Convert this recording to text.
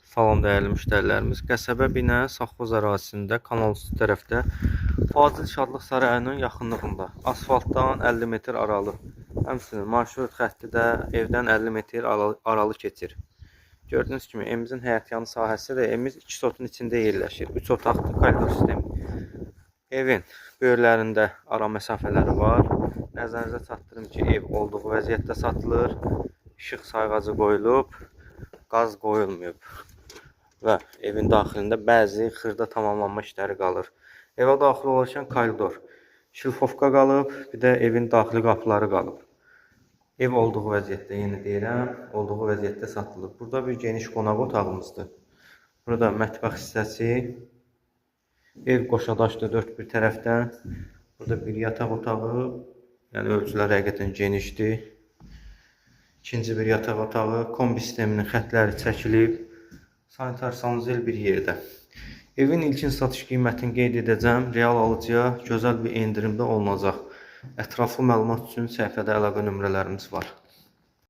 Salam dəyərli müştərilərimiz. Qəsəbə Binə Safxoz ərazisində kanal üstü tərəfdə Fazil Şadlıq Sarayının yaxınlığında asfaltdan 50 metr aralı. Həmçinin marşrut xətti də evdən 50 metr aralı keçir. Gördüyünüz kimi evimizin həyətyanı sahəsi də evimiz 2 sotun içində yerləşir. 3 otaqlı koridor sistemi. Evin böyürlərində ara məsafələri var. Nəzərinizə çatdırım ki, ev olduğu vəziyyətdə satılır. İşıq sayğacı qoyulub, qaz qoyulmayıb. Və evin daxilində bəzi xırda tamamlanma işləri qalır. Evə daxil olarkən koridor, şilfovka qalıb, bir də evin daxili qapıları qalıb. Ev olduğu vəziyyətdə, yenə deyirəm, olduğu vəziyyətdə satılır. Burada bir geniş qonaq otağımızdır. Burada mətbəx hissəsi, ev qoşadaşdır 4 bir tərəfdən. Burada bir yataq otağı, yəni ölçülər həqiqətən genişdir. İkinci bir yataq otağı, kombi sisteminin xətləri çəkilib. Sanitar sanuzel bir yerdə. Evin ilkin satış qiymətini qeyd edəcəm. Real alıcıya gözəl bir endirimdə olunacaq. Ətraflı məlumat üçün səhifədə əlaqə nömrələrimiz var.